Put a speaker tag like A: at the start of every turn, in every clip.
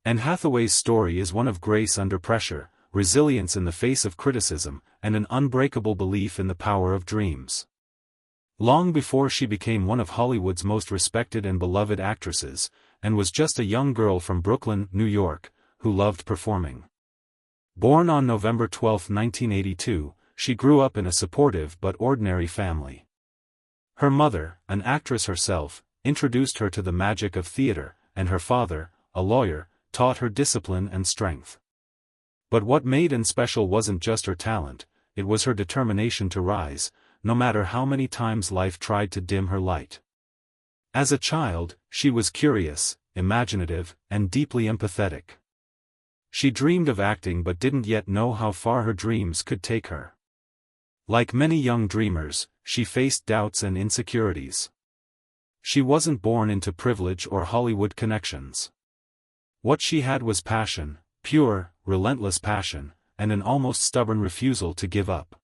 A: Anne Hathaway's story is one of grace under pressure, resilience in the face of criticism, and an unbreakable belief in the power of dreams. Long before she became one of Hollywood's most respected and beloved actresses, and was just a young girl from Brooklyn, New York, who loved performing. Born on November 12, 1982, she grew up in a supportive but ordinary family. Her mother, an actress herself, introduced her to the magic of theater, and her father, a lawyer, taught her discipline and strength. But what made Anne special wasn't just her talent, it was her determination to rise, no matter how many times life tried to dim her light. As a child, she was curious, imaginative, and deeply empathetic. She dreamed of acting but didn't yet know how far her dreams could take her. Like many young dreamers, she faced doubts and insecurities. She wasn't born into privilege or Hollywood connections. What she had was passion, pure, relentless passion, and an almost stubborn refusal to give up.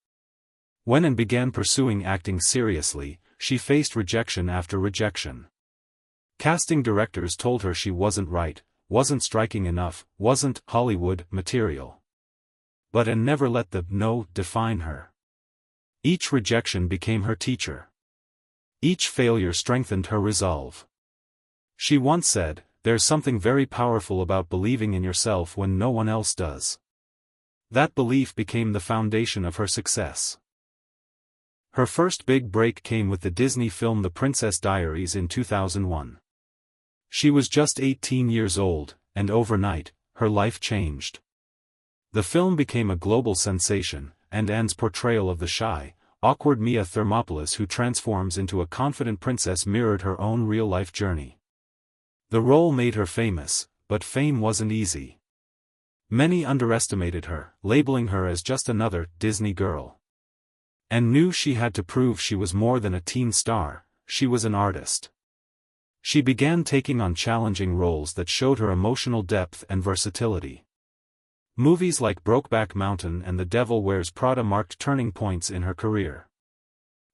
A: When Anne began pursuing acting seriously, she faced rejection after rejection. Casting directors told her she wasn't right, wasn't striking enough, wasn't Hollywood material. But Anne never let the no define her. Each rejection became her teacher. Each failure strengthened her resolve. She once said, "There's something very powerful about believing in yourself when no one else does." That belief became the foundation of her success. Her first big break came with the Disney film The Princess Diaries in 2001. She was just 18 years old, and overnight, her life changed. The film became a global sensation, and Anne's portrayal of the shy, awkward Mia Thermopolis who transforms into a confident princess mirrored her own real-life journey. The role made her famous, but fame wasn't easy. Many underestimated her, labeling her as just another Disney girl. Anne knew she had to prove she was more than a teen star, she was an artist. She began taking on challenging roles that showed her emotional depth and versatility. Movies like Brokeback Mountain and The Devil Wears Prada marked turning points in her career.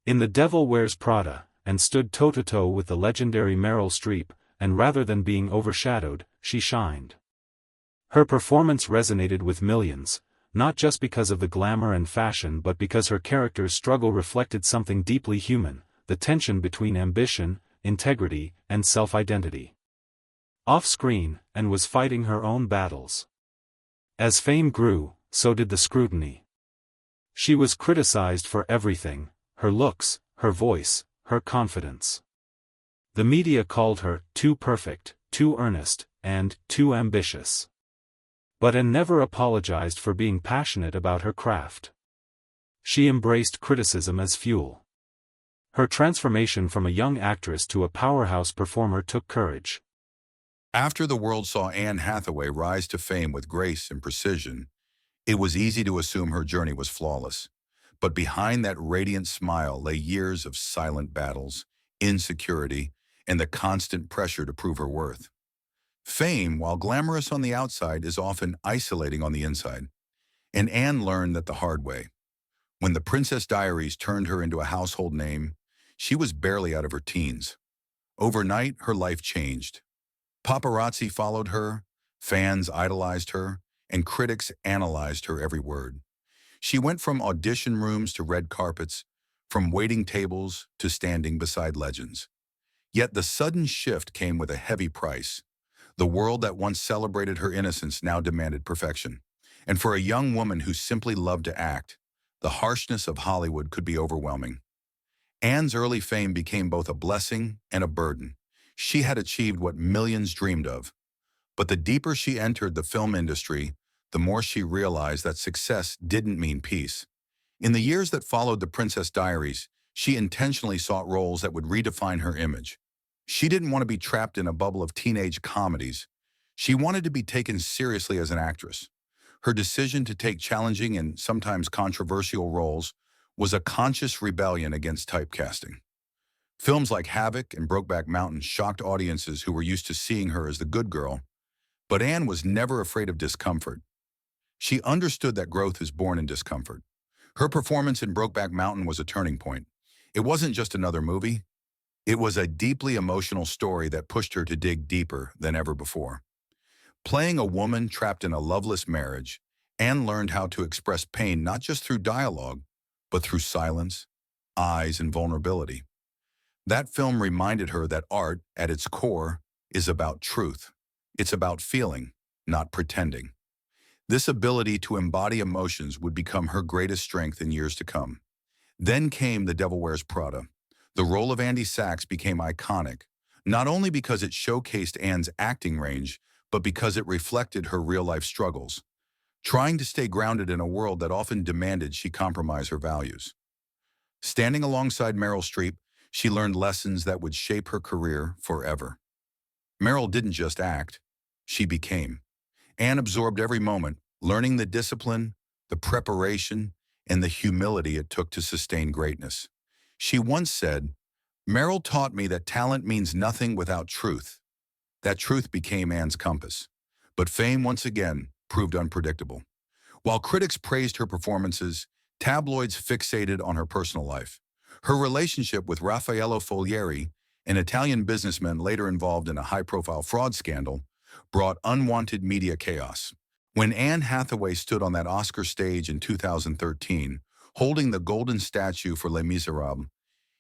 A: In The Devil Wears Prada, Anne stood toe-to-toe with the legendary Meryl Streep, and rather than being overshadowed, she shined. Her performance resonated with millions, not just because of the glamour and fashion but because her character's struggle reflected something deeply human, the tension between ambition, integrity, and self-identity. Off-screen, Anne was fighting her own battles. As fame grew, so did the scrutiny. She was criticized for everything, her looks, her voice, her confidence. The media called her too perfect, too earnest, and too ambitious. But Anne never apologized for being passionate about her craft. She embraced criticism as fuel. Her transformation from a young actress to a powerhouse performer took courage.
B: After the world saw Anne Hathaway rise to fame with grace and precision, it was easy to assume her journey was flawless. But behind that radiant smile lay years of silent battles, insecurity, and the constant pressure to prove her worth. Fame, while glamorous on the outside, is often isolating on the inside. And Anne learned that the hard way. When The Princess Diaries turned her into a household name, she was barely out of her teens. Overnight, her life changed. Paparazzi followed her, fans idolized her, and critics analyzed her every word. She went from audition rooms to red carpets, from waiting tables to standing beside legends. Yet the sudden shift came with a heavy price. The world that once celebrated her innocence now demanded perfection. And for a young woman who simply loved to act, the harshness of Hollywood could be overwhelming. Anne's early fame became both a blessing and a burden. She had achieved what millions dreamed of. But the deeper she entered the film industry, the more she realized that success didn't mean peace. In the years that followed The Princess Diaries, she intentionally sought roles that would redefine her image. She didn't want to be trapped in a bubble of teenage comedies. She wanted to be taken seriously as an actress. Her decision to take challenging and sometimes controversial roles was a conscious rebellion against typecasting. Films like Havoc and Brokeback Mountain shocked audiences who were used to seeing her as the good girl, but Anne was never afraid of discomfort. She understood that growth is born in discomfort. Her performance in Brokeback Mountain was a turning point. It wasn't just another movie. It was a deeply emotional story that pushed her to dig deeper than ever before. Playing a woman trapped in a loveless marriage, Anne learned how to express pain not just through dialogue, but through silence, eyes, and vulnerability. That film reminded her that art, at its core, is about truth. It's about feeling, not pretending. This ability to embody emotions would become her greatest strength in years to come. Then came The Devil Wears Prada. The role of Andy Sachs became iconic, not only because it showcased Anne's acting range, but because it reflected her real-life struggles, trying to stay grounded in a world that often demanded she compromise her values. Standing alongside Meryl Streep, she learned lessons that would shape her career forever. Meryl didn't just act, she became. Anne absorbed every moment, learning the discipline, the preparation, and the humility it took to sustain greatness. She once said, "Meryl taught me that talent means nothing without truth." That truth became Anne's compass. But fame once again proved unpredictable. While critics praised her performances, tabloids fixated on her personal life. Her relationship with Raffaello Folieri, an Italian businessman later involved in a high-profile fraud scandal, brought unwanted media chaos. When Anne Hathaway stood on that Oscar stage in 2013, holding the golden statue for Les Miserables,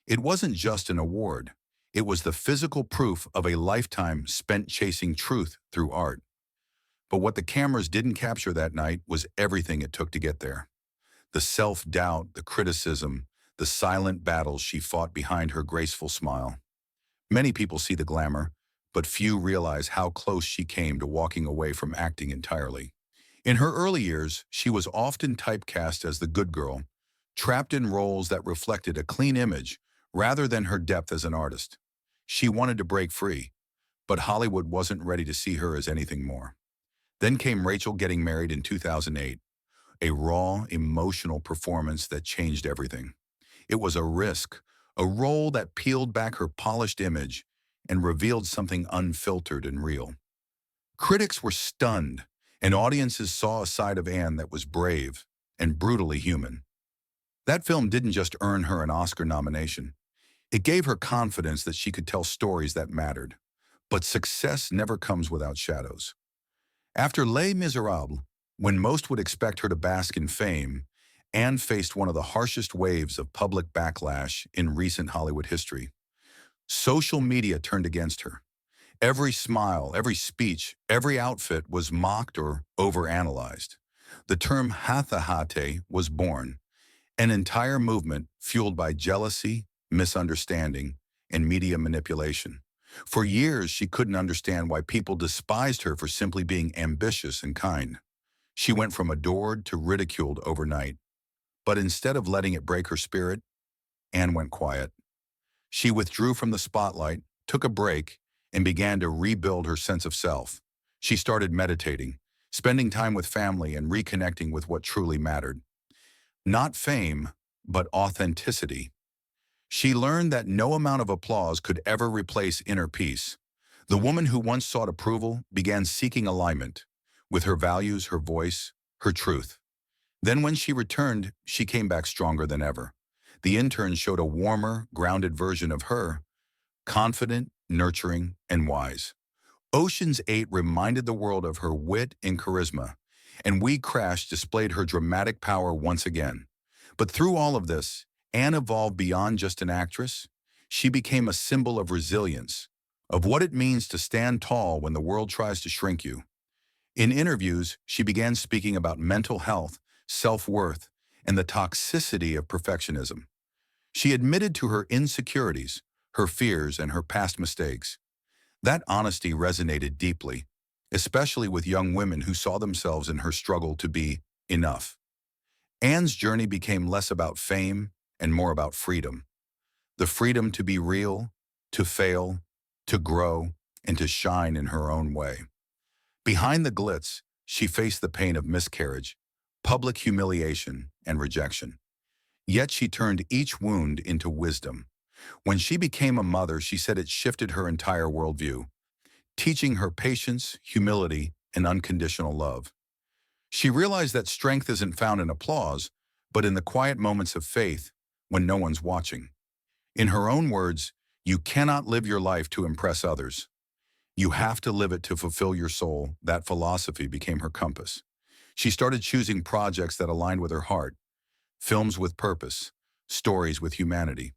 B: it wasn't just an award. It was the physical proof of a lifetime spent chasing truth through art. But what the cameras didn't capture that night was everything it took to get there. The self-doubt, the criticism, the silent battles she fought behind her graceful smile. Many people see the glamour, but few realize how close she came to walking away from acting entirely. In her early years, she was often typecast as the good girl, trapped in roles that reflected a clean image rather than her depth as an artist. She wanted to break free, but Hollywood wasn't ready to see her as anything more. Then came Rachel Getting Married in 2008, a raw, emotional performance that changed everything. It was a risk, a role that peeled back her polished image and revealed something unfiltered and real. Critics were stunned, and audiences saw a side of Anne that was brave and brutally human. That film didn't just earn her an Oscar nomination. It gave her confidence that she could tell stories that mattered. But success never comes without shadows. After Les Miserables, when most would expect her to bask in fame, Anne faced one of the harshest waves of public backlash in recent Hollywood history. Social media turned against her. Every smile, every speech, every outfit was mocked or overanalyzed. The term Hathaway was born, an entire movement fueled by jealousy, misunderstanding, and media manipulation. For years, she couldn't understand why people despised her for simply being ambitious and kind. She went from adored to ridiculed overnight. But instead of letting it break her spirit, Anne went quiet. She withdrew from the spotlight, took a break, and began to rebuild her sense of self. She started meditating, spending time with family and reconnecting with what truly mattered. Not fame, but authenticity. She learned that no amount of applause could ever replace inner peace. The woman who once sought approval began seeking alignment with her values, her voice, her truth. Then when she returned, she came back stronger than ever. The interns showed a warmer, grounded version of her, confident, nurturing, and wise. Ocean's 8 reminded the world of her wit and charisma, and We Crashed displayed her dramatic power once again. But through all of this, Anne evolved beyond just an actress. She became a symbol of resilience, of what it means to stand tall when the world tries to shrink you. In interviews, she began speaking about mental health, self-worth, and the toxicity of perfectionism. She admitted to her insecurities, her fears, and her past mistakes. That honesty resonated deeply, especially with young women who saw themselves in her struggle to be enough. Anne's journey became less about fame and more about freedom. The freedom to be real, to fail, to grow, and to shine in her own way. Behind the glitz, she faced the pain of miscarriage, public humiliation, and rejection. Yet she turned each wound into wisdom. When she became a mother, she said it shifted her entire worldview, teaching her patience, humility, and unconditional love. She realized that strength isn't found in applause, but in the quiet moments of faith when no one's watching. In her own words, "You cannot live your life to impress others. You have to live it to fulfill your soul. That philosophy became her compass. She started choosing projects that aligned with her heart, films with purpose, stories with humanity.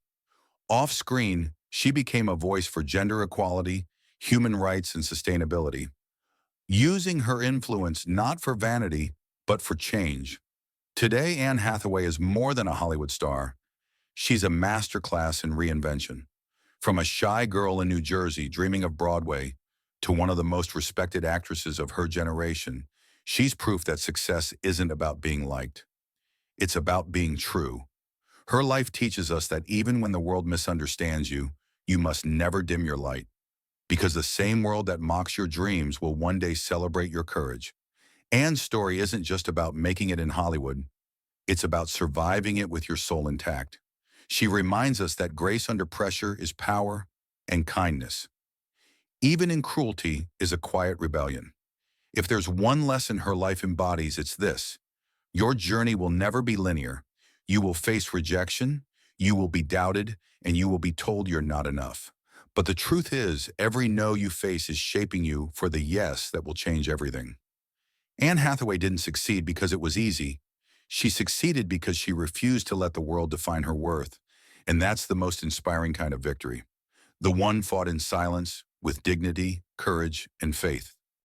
B: Off-screen, she became a voice for gender equality, human rights, and sustainability, using her influence not for vanity, but for change. Today, Anne Hathaway is more than a Hollywood star. She's a masterclass in reinvention. From a shy girl in New Jersey dreaming of Broadway to one of the most respected actresses of her generation, she's proof that success isn't about being liked. It's about being true. Her life teaches us that even when the world misunderstands you, you must never dim your light, because the same world that mocks your dreams will one day celebrate your courage. Anne's story isn't just about making it in Hollywood. It's about surviving it with your soul intact. She reminds us that grace under pressure is power and kindness. Even in cruelty is a quiet rebellion. If there's one lesson her life embodies, it's this. Your journey will never be linear. You will face rejection, you will be doubted, and you will be told you're not enough. But the truth is, every no you face is shaping you for the yes that will change everything. Anne Hathaway didn't succeed because it was easy. She succeeded because she refused to let the world define her worth. And that's the most inspiring kind of victory. The one fought in silence, with dignity, courage, and faith.